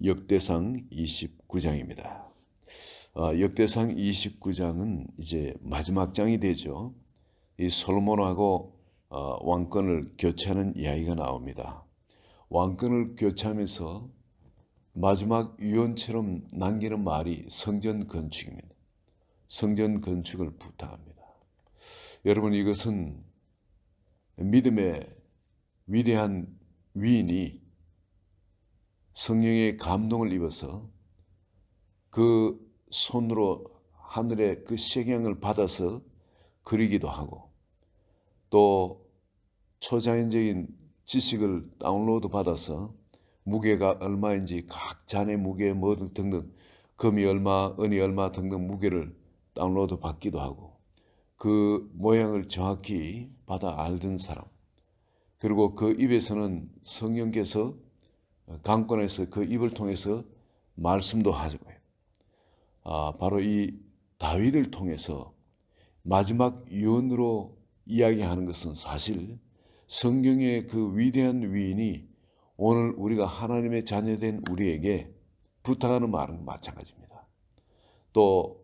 역대상 29장입니다. 역대상 29장은 이제 마지막 장이 되죠. 이 솔로몬하고 왕권을 교체하는 이야기가 나옵니다. 왕권을 교체하면서 마지막 유언처럼 남기는 말이 성전 건축입니다. 성전 건축을 부탁합니다. 여러분, 이것은 믿음의 위대한 위인이 성령의 감동을 입어서 그 손으로 하늘의 그 색양을 받아서 그리기도 하고, 또 초자연적인 지식을 다운로드 받아서 무게가 얼마인지 각 잔의 무게 뭐 등등, 금이 얼마, 은이 얼마 등등 무게를 다운로드 받기도 하고, 그 모양을 정확히 받아 알던 사람, 그리고 그 입에서는 성령께서 강권에서 그 입을 통해서 말씀도 하고, 바로 이 다윗을 통해서 마지막 유언으로 이야기하는 것은 사실 성경의 그 위대한 위인이 오늘 우리가 하나님의 자녀된 우리에게 부탁하는 말은 마찬가지입니다. 또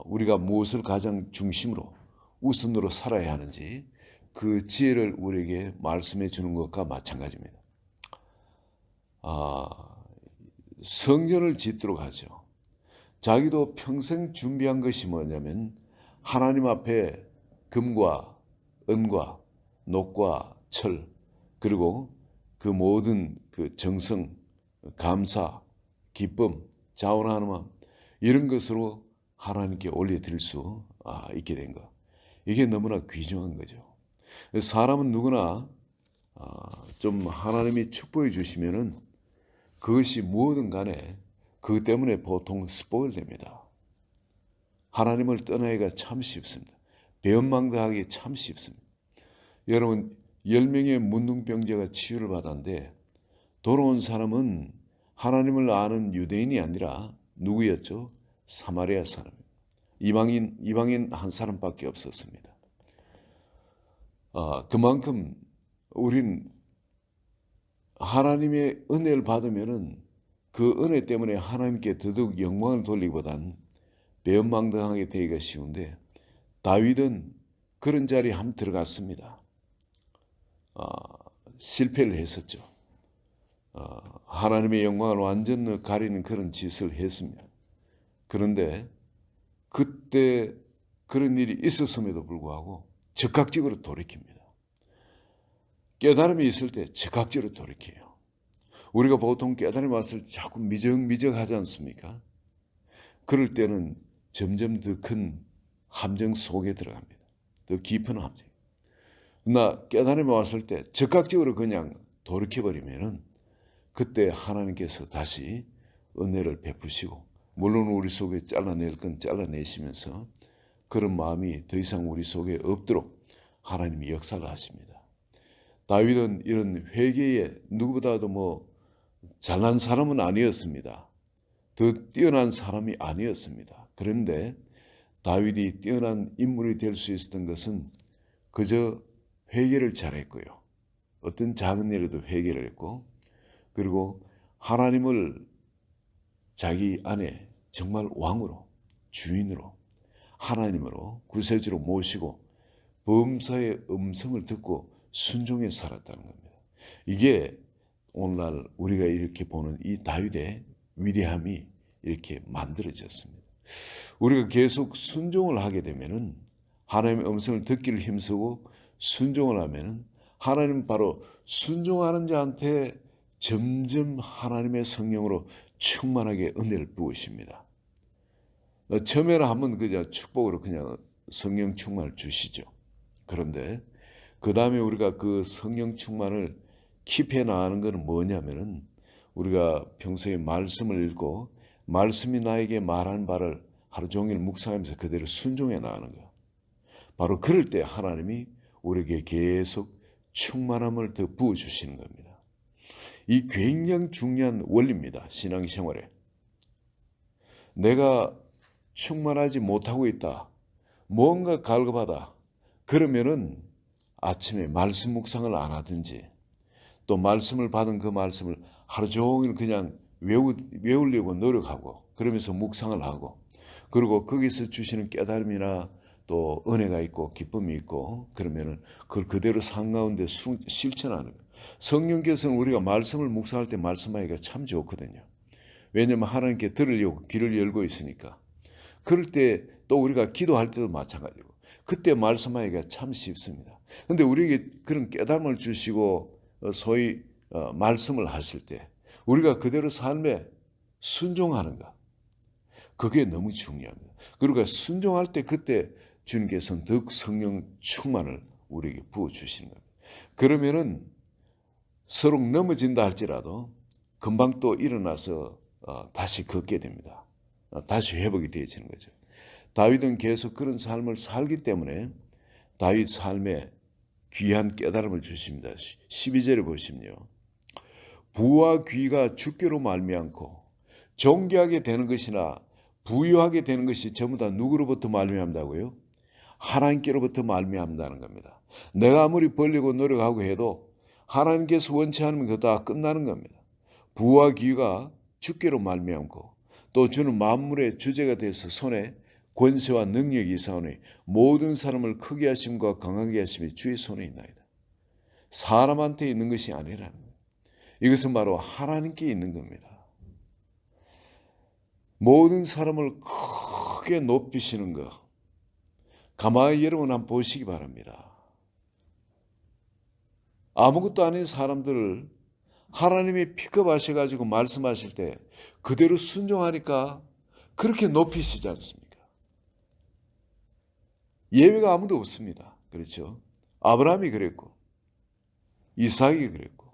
우리가 무엇을 가장 중심으로 우선으로 살아야 하는지 그 지혜를 우리에게 말씀해 주는 것과 마찬가지입니다. 성전을 짓도록 하죠. 자기도 평생 준비한 것이 뭐냐면 하나님 앞에 금과 은과 녹과 철, 그리고 그 모든 그 정성, 감사, 기쁨, 자원하는 마음, 이런 것으로 하나님께 올려드릴 수 있게 된 것. 이게 너무나 귀중한 거죠. 사람은 누구나 좀 하나님이 축복해 주시면은 그것이 무엇든 간에 그것 때문에 보통 스포일 됩니다. 하나님을 떠나기가 참 쉽습니다. 배은망덕하기 참 쉽습니다. 여러분, 10명의 문둥병자가 치유를 받았는데 돌아온 사람은 하나님을 아는 유대인이 아니라 누구였죠? 사마리아 사람, 이방인 한 사람밖에 없었습니다. 그만큼 우린 하나님의 은혜를 받으면은 그 은혜 때문에 하나님께 더더욱 영광을 돌리기보단 배은망덕하게 되기가 쉬운데, 다윗은 그런 자리에 한번 들어갔습니다. 실패를 했었죠. 하나님의 영광을 완전 가리는 그런 짓을 했습니다. 그런데 그때 그런 일이 있었음에도 불구하고 즉각적으로 돌이킵니다. 깨달음이 있을 때 즉각적으로 돌이켜요. 우리가 보통 깨달음이 왔을 때 자꾸 미적미적하지 않습니까? 그럴 때는 점점 더 큰 함정 속에 들어갑니다. 더 깊은 함정. 그러나 깨달음이 왔을 때 즉각적으로 그냥 돌이켜버리면은 그때 하나님께서 다시 은혜를 베푸시고, 물론 우리 속에 잘라낼 건 잘라내시면서 그런 마음이 더 이상 우리 속에 없도록 하나님이 역사를 하십니다. 다윗은 이런 회개에 누구보다도 잘난 사람은 아니었습니다. 더 뛰어난 사람이 아니었습니다. 그런데 다윗이 뛰어난 인물이 될 수 있었던 것은 그저 회개를 잘했고요. 어떤 작은 일에도 회개를 했고, 그리고 하나님을 자기 안에 정말 왕으로, 주인으로, 하나님으로, 구세주로 모시고 범사의 음성을 듣고 순종해 살았다는 겁니다. 이게 오늘날 우리가 이렇게 보는 이 다윗의 위대함이 이렇게 만들어졌습니다. 우리가 계속 순종을 하게 되면은, 하나님의 음성을 듣기를 힘쓰고 순종을 하면은 하나님 바로 순종하는 자한테 점점 하나님의 성령으로 충만하게 은혜를 부으십니다. 처음에는 한번 그냥 축복으로 그냥 성령 충만을 주시죠. 그런데 그 다음에 우리가 그 성령 충만을 킵해 나가는 것은 뭐냐면은, 우리가 평소에 말씀을 읽고 말씀이 나에게 말한 바를 하루 종일 묵상하면서 그대로 순종해 나가는 거예요. 바로 그럴 때 하나님이 우리에게 계속 충만함을 더 부어주시는 겁니다. 이 굉장히 중요한 원리입니다. 신앙생활에. 내가 충만하지 못하고 있다, 뭔가 갈급하다, 그러면은 아침에 말씀 묵상을 안 하든지, 또 말씀을 받은 그 말씀을 하루 종일 그냥 외우려고 노력하고 그러면서 묵상을 하고 그리고 거기서 주시는 깨달음이나 또 은혜가 있고 기쁨이 있고 그러면은 그걸 그대로 삶 가운데 실천하는 거예요. 성령께서는 우리가 말씀을 묵상할 때 말씀하기가 참 좋거든요. 왜냐하면 하나님께 들으려고 귀를 열고 있으니까. 그럴 때 또 우리가 기도할 때도 마찬가지고 그때 말씀하기가 참 쉽습니다. 근데 우리에게 그런 깨달음을 주시고 소위 말씀을 하실 때 우리가 그대로 삶에 순종하는가, 그게 너무 중요합니다. 그러니까 순종할 때 그때 주님께서는 더욱 성령 충만을 우리에게 부어주시는 겁니다. 그러면은 서로 넘어진다 할지라도 금방 또 일어나서 다시 걷게 됩니다. 다시 회복이 되어지는 거죠. 다윗은 계속 그런 삶을 살기 때문에 다윗 삶에 귀한 깨달음을 주십니다. 12절에 보시면요. 부와 귀가 주께로 말미암고 존귀하게 되는 것이나 부유하게 되는 것이 전부 다 누구로부터 말미암다고요? 하나님께로부터 말미암다는 겁니다. 내가 아무리 벌리고 노력하고 해도 하나님께서 원치 않으면 그거 다 끝나는 겁니다. 부와 귀가 주께로 말미암고 또 주는 만물의 주제가 돼서 손에 권세와 능력이 있사오니 모든 사람을 크게 하심과 강하게 하심이 주의 손에 있나이다. 사람한테 있는 것이 아니라는 거예요. 이것은 바로 하나님께 있는 겁니다. 모든 사람을 크게 높이시는 것, 가만히 여러분 한번 보시기 바랍니다. 아무것도 아닌 사람들을 하나님이 픽업하셔가지고 말씀하실 때 그대로 순종하니까 그렇게 높이시지 않습니까? 예외가 아무도 없습니다. 그렇죠? 아브라함이 그랬고 이삭이 그랬고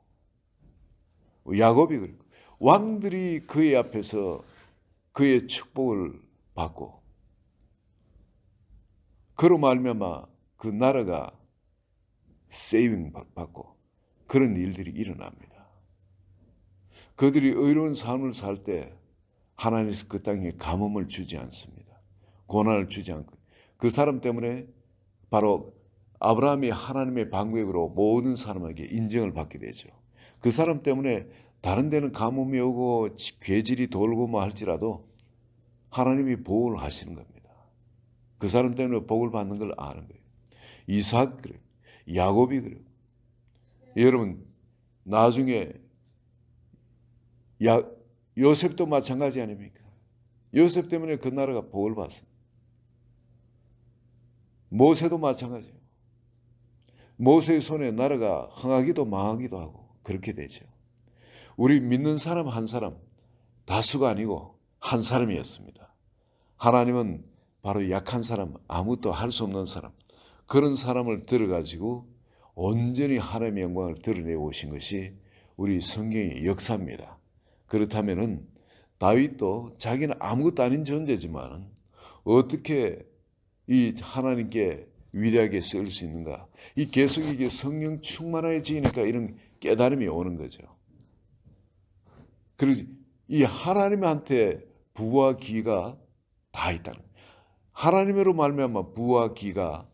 야곱이 그랬고 왕들이 그의 앞에서 그의 축복을 받고 그로 말미암아 그 나라가 세이빙 받고 그런 일들이 일어납니다. 그들이 의로운 삶을 살 때 하나님께서 그 땅에 가뭄을 주지 않습니다. 고난을 주지 않고 그 사람 때문에 바로 아브라함이 하나님의 방백으로 모든 사람에게 인정을 받게 되죠. 그 사람 때문에 다른 데는 가뭄이 오고 괴질이 돌고 뭐 할지라도 하나님이 보호를 하시는 겁니다. 그 사람 때문에 복을 받는 걸 아는 거예요. 이삭 그래요. 야곱이 그래요. 여러분 나중에 요셉도 마찬가지 아닙니까? 요셉 때문에 그 나라가 복을 받습니다. 모세도 마찬가지예요. 모세의 손에 나라가 흥하기도 망하기도 하고 그렇게 되죠. 우리 믿는 사람 한 사람 다수가 아니고 한 사람이었습니다. 하나님은 바로 약한 사람, 아무것도 할 수 없는 사람, 그런 사람을 들어가지고 온전히 하나님의 영광을 드러내 오신 것이 우리 성경의 역사입니다. 그렇다면은 다윗도 자기는 아무것도 아닌 존재지만 어떻게 이 하나님께 위대하게 쓰일 수 있는가? 이 계속 이게 성령 충만해지니까 이런 깨달음이 오는 거죠. 그래서 이 하나님한테 부와 기가 다 있다는 거예요. 하나님으로 말미암아 부와 기가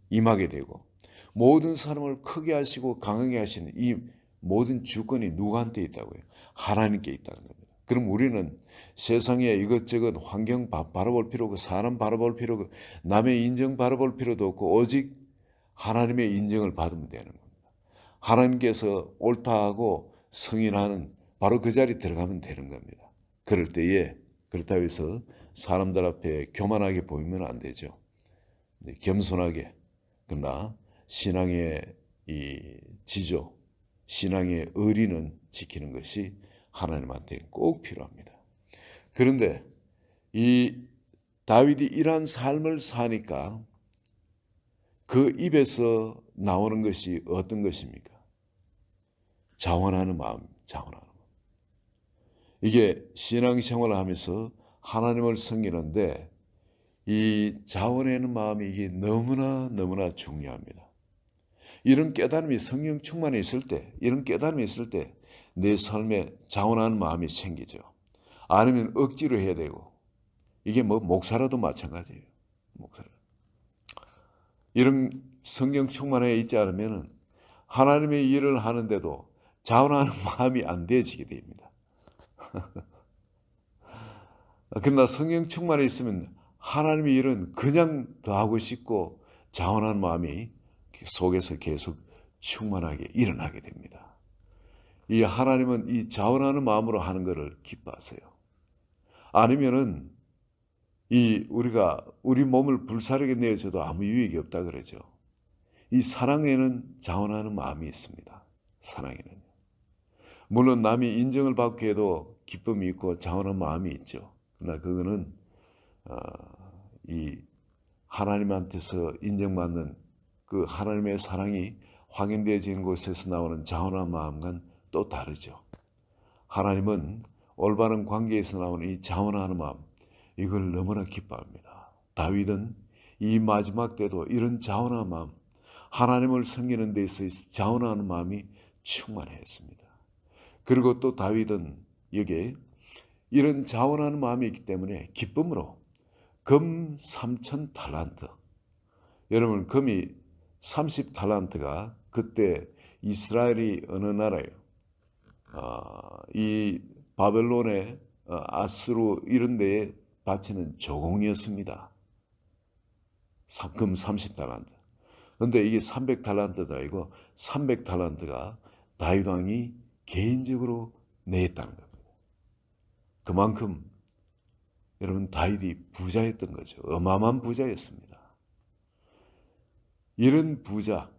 임하게 되고 모든 사람을 크게 하시고 강하게 하시는 이 모든 주권이 누구한테 있다고요? 하나님께 있다는 겁니다. 그럼 우리는 세상에 이것저것 환경 바라볼 필요고 사람 바라볼 필요고 남의 인정 바라볼 필요도 없고 오직 하나님의 인정을 받으면 되는 겁니다. 하나님께서 옳다 하고 승인하는 바로 그 자리에 들어가면 되는 겁니다. 그럴 때에 그렇다고 해서 사람들 앞에 교만하게 보이면 안 되죠. 겸손하게 그러나 신앙의 이 지조, 신앙의 의리는 지키는 것이 하나님한테 꼭 필요합니다. 그런데 이 다윗이 이러한 삶을 사니까 그 입에서 나오는 것이 어떤 것입니까? 자원하는 마음, 자원하는 마음. 이게 신앙생활을 하면서 하나님을 섬기는데 이 자원하는 마음이 이게 너무나 중요합니다. 이런 깨달음이 성령 충만에 있을 때, 이런 깨달음이 있을 때 내 삶에 자원하는 마음이 생기죠. 아니면 억지로 해야 되고 이게 뭐 목사라도 마찬가지예요. 목사라. 이런 성령 충만에 있지 않으면 하나님의 일을 하는데도 자원하는 마음이 안 되어지게 됩니다. 그러나 성령 충만에 있으면 하나님의 일은 그냥 더 하고 싶고 자원하는 마음이 속에서 계속 충만하게 일어나게 됩니다. 이 하나님은 이 자원하는 마음으로 하는 것을 기뻐하세요. 아니면은 우리가 우리 몸을 불사르게 내어줘도 아무 유익이 없다 그러죠. 이 사랑에는 자원하는 마음이 있습니다. 사랑에는. 물론 남이 인정을 받게 해도 기쁨이 있고 자원하는 마음이 있죠. 그러나 그거는 이 하나님한테서 인정받는 그 하나님의 사랑이 확인되어진 곳에서 나오는 자원한 마음과는 또 다르죠. 하나님은 올바른 관계에서 나오는 이 자원하는 마음, 이걸 너무나 기뻐합니다. 다윗은 이 마지막 때도 이런 자원한 마음, 하나님을 섬기는 데 있어서 자원하는 마음이 충만했습니다. 그리고 또 다윗은 여기에 이런 자원하는 마음이 있기 때문에 기쁨으로 금 3천 달란트, 여러분 금이 30달란트가 그때 이스라엘이 어느 나라예요? 이 바벨론의 아수르 이런 데에 바치는 조공이었습니다. 금 30달란트. 그런데 이게 300달란트도 아니고 300달란트가 다윗 왕이 개인적으로 냈다는 겁니다. 그만큼 여러분 다윗이 부자였던 거죠. 어마어마한 부자였습니다. 이런 부자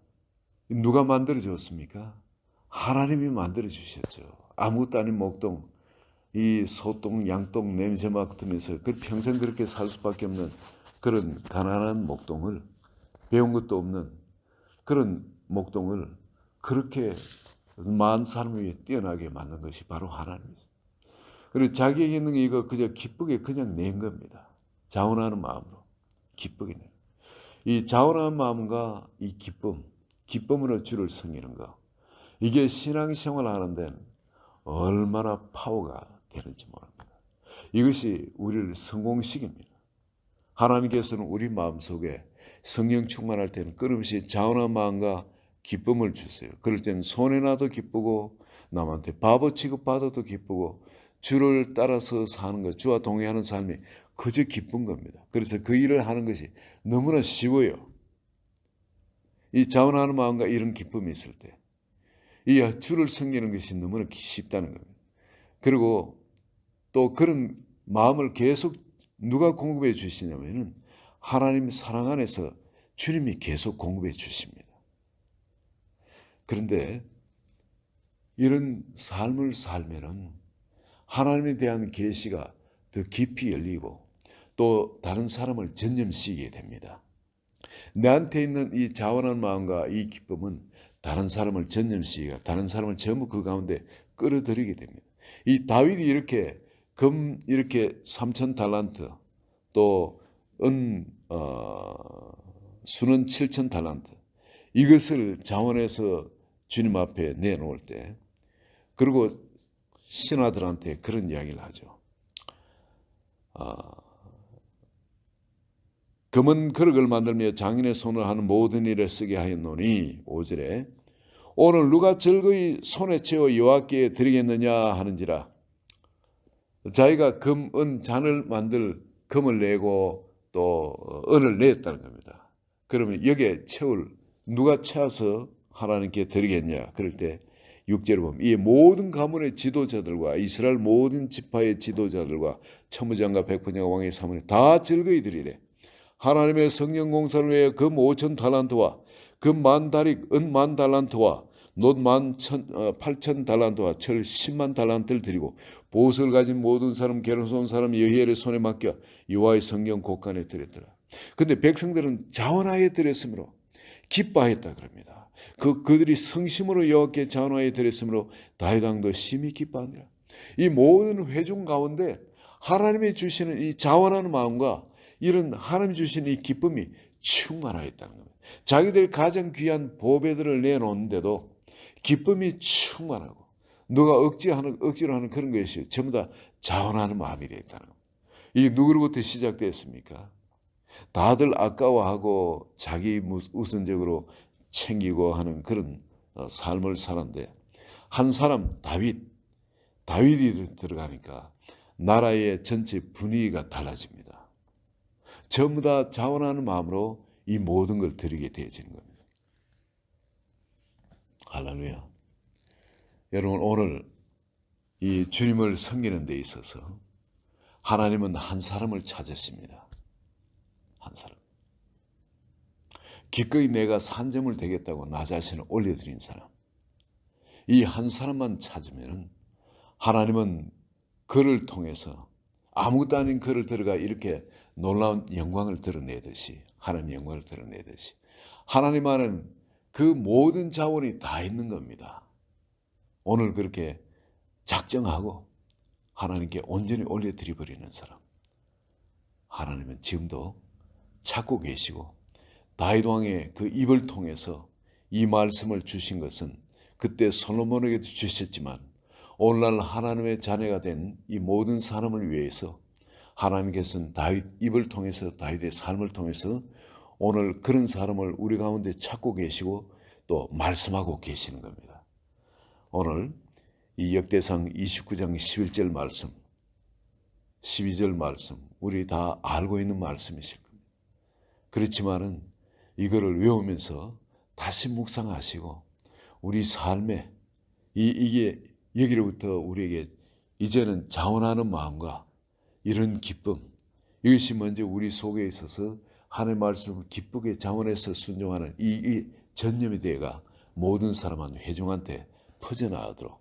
누가 만들어 주었습니까? 하나님이 만들어 주셨죠. 아무것도 아닌 목동, 이 소똥, 양똥 냄새 맡으면서 평생 그렇게 살 수밖에 없는 그런 가난한 목동을, 배운 것도 없는 그런 목동을 그렇게 많은 사람 위에 뛰어나게 만든 것이 바로 하나님이죠. 그리고 자기에게 있는 이거 그저 기쁘게 그냥 낸 겁니다. 자원하는 마음으로 기쁘게 낸. 이 자원하는 마음과 이 기쁨으로 주를 섬기는 것, 이게 신앙생활을 하는 데는 얼마나 파워가 되는지 모릅니다. 이것이 우리를 성공시킵니다. 하나님께서는 우리 마음속에 성령 충만할 때는 끊임없이 자원한 마음과 기쁨을 주세요. 그럴 때는 손해나도 기쁘고 남한테 바보 취급받아도 기쁘고 주를 따라서 사는 것, 주와 동행하는 삶이 그저 기쁜 겁니다. 그래서 그 일을 하는 것이 너무나 쉬워요. 이 자원하는 마음과 이런 기쁨이 있을 때 이 주를 섬기는 것이 너무나 쉽다는 겁니다. 그리고 또 그런 마음을 계속 누가 공급해 주시냐면은 하나님 사랑 안에서 주님이 계속 공급해 주십니다. 그런데 이런 삶을 살면은 하나님에 대한 계시가 더 깊이 열리고 또 다른 사람을 전념시키게 됩니다. 내한테 있는 이 자원한 마음과 이 기쁨은 다른 사람을 전념시키고 다른 사람을 전부 그 가운데 끌어들이게 됩니다. 이 다윗이 이렇게 이렇게 3,000달란트 또 수는 7,000달란트 이것을 자원해서 주님 앞에 내놓을 때, 그리고 신하들한테 그런 이야기를 하죠. 금은 그릇을 만들며 장인의 손을 하는 모든 일에 쓰게 하였노니 5절에 오늘 누가 즐거이 손에 채워 여호와께 드리겠느냐 하는지라. 자기가 금, 은, 잔을 만들 금을 내고 또 은을 냈다는 겁니다. 그러면 여기에 누가 채워서 하나님께 드리겠냐. 그럴 때 6절을 보면 이 모든 가문의 지도자들과 이스라엘 모든 지파의 지도자들과 천부장과 백부장과 왕의 사모님 다 즐거이 드리되 하나님의 성령 공사를 위해 금 5,000달란트와 금 10,000다릭, 은 10,000달란트와 놋 8,000달란트와 철 100,000달란트를 드리고 보석을 가진 모든 사람, 게르손 사람 여히엘의 손에 맡겨 여호와의 성경 곳간에 드렸더라. 근데 백성들은 자원하여 드렸으므로 기뻐했다 그럽니다. 그들이 성심으로 여호와께 자원하여 드렸으므로 다윗 왕도 심히 기뻐하니라. 이 모든 회중 가운데 하나님이 주시는 이 자원하는 마음과 이런 하나님이 주시는 이 기쁨이 충만하였다는 겁니다. 자기들 가장 귀한 보배들을 내놓는데도 기쁨이 충만하고 누가 억지로 하는 그런 것이 전부 다 자원하는 마음이 되었다는 겁니다. 이 누구로부터 시작됐습니까? 다들 아까워하고 자기 우선적으로 챙기고 하는 그런 삶을 살았는데 한 사람 다윗이 들어가니까 나라의 전체 분위기가 달라집니다. 전부 다 자원하는 마음으로 이 모든 걸 드리게 되어지는 겁니다. 할렐루야. 여러분, 오늘 이 주님을 섬기는 데 있어서 하나님은 한 사람을 찾으십니다. 한 사람. 기꺼이 내가 산점을 되겠다고 나 자신을 올려드린 사람. 이 한 사람만 찾으면 하나님은 그를 통해서 아무것도 아닌 그를 들어가 이렇게 놀라운 영광을 드러내듯이, 하나님의 영광을 드러내듯이 하나님 안에는 그 모든 자원이 다 있는 겁니다. 오늘 그렇게 작정하고 하나님께 온전히 올려드려버리는 사람, 하나님은 지금도 찾고 계시고 다윗 왕의 그 입을 통해서 이 말씀을 주신 것은 그때 솔로몬에게도 주셨지만 오늘날 하나님의 자녀가 된 이 모든 사람을 위해서 하나님께서는 다윗 입을 통해서, 다윗의 삶을 통해서 오늘 그런 사람을 우리 가운데 찾고 계시고 또 말씀하고 계시는 겁니다. 오늘 이 역대상 29장 11절 말씀, 12절 말씀, 우리 다 알고 있는 말씀이실 겁니다. 그렇지만은 이거를 외우면서 다시 묵상하시고 우리 삶에 이게 여기로부터 우리에게 이제는 자원하는 마음과 이런 기쁨, 이것이 먼저 우리 속에 있어서 하나님의 말씀을 기쁘게 자원해서 순종하는 이 전념이 되어가 모든 사람한테, 회중한테 퍼져나가도록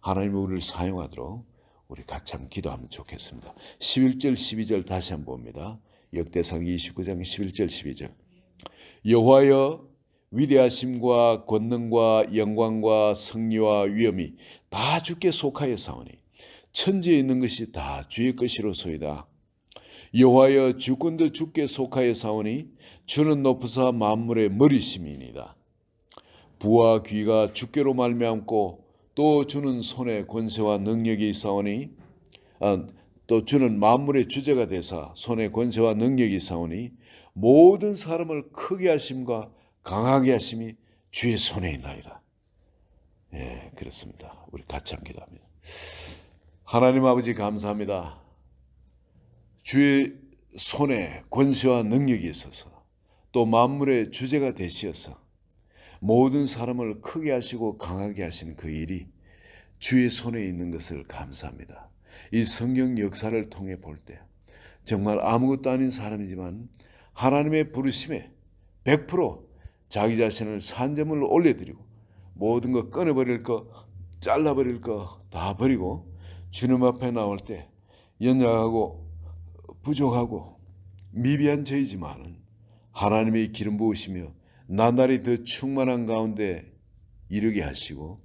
하나님이 우리를 사용하도록 우리 같이 한번 기도하면 좋겠습니다. 11절 12절 다시 한번 봅니다. 역대상 29장 11절 12절. 여호와여, 위대하심과 권능과 영광과 승리와 위엄이 다 주께 속하여 사오니 천지에 있는 것이 다 주의 것이로소이다. 여호와여, 주권도 주께 속하여 사오니 주는 높으사 만물의 머리심이니이다. 부와 귀가 주께로 말미암고 또 주는 손에 권세와 능력이 있사오니 또 주는 만물의 주제가 되사 손에 권세와 능력이 있사오니 모든 사람을 크게 하심과 강하게 하심이 주의 손에 있나이다. 예, 그렇습니다. 우리 같이 함께 기도합니다. 하나님 아버지 감사합니다. 주의 손에 권세와 능력이 있어서 또 만물의 주제가 되시어서 모든 사람을 크게 하시고 강하게 하시는 그 일이 주의 손에 있는 것을 감사합니다. 이 성경 역사를 통해 볼 때 정말 아무것도 아닌 사람이지만 하나님의 부르심에 100% 자기 자신을 산점을 올려드리고 모든 거 끊어버릴 거, 잘라버릴 거 다 버리고 주님 앞에 나올 때 연약하고 부족하고 미비한 저이지만은 하나님의 기름 부으시며 나날이 더 충만한 가운데 이르게 하시고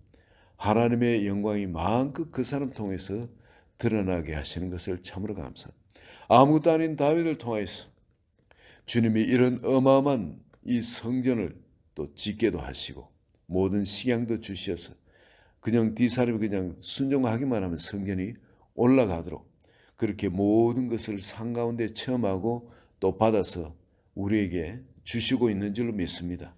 하나님의 영광이 마음껏 그 사람 통해서 드러나게 하시는 것을 참으로 감사합니다. 아무것도 아닌 다윗을 통해서 주님이 이런 어마어마한 이 성전을 또 짓게도 하시고 모든 식양도 주셔서 그냥 뒷사람이 그냥 순종하기만 하면 성전이 올라가도록 그렇게 모든 것을 상 가운데 체험하고 또 받아서 우리에게 주시고 있는 줄로 믿습니다.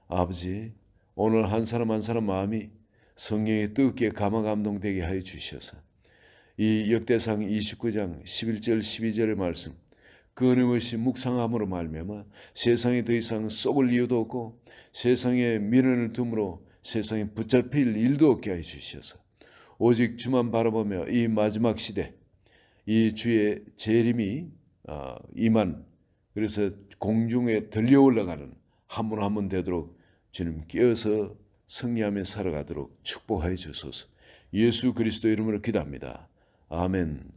아버지, 오늘 한 사람 한 사람 마음이 성령의 뜨겁게 감화감동되게 하여 주셔서 이 역대상 29장 11절 12절의 말씀 끊임없이 묵상함으로 말미암아 세상에 더 이상 썩을 이유도 없고 세상에 미련을 둠으로 세상에 붙잡힐 일도 없게 하여 주셔서 오직 주만 바라보며 이 마지막 시대 이 주의 재림이 임한 그래서 공중에 들려 올라가는 한 분 한 분 되도록 주님 깨어서 승리하며 살아가도록 축복하여 주소서. 예수 그리스도 이름으로 기도합니다. 아멘.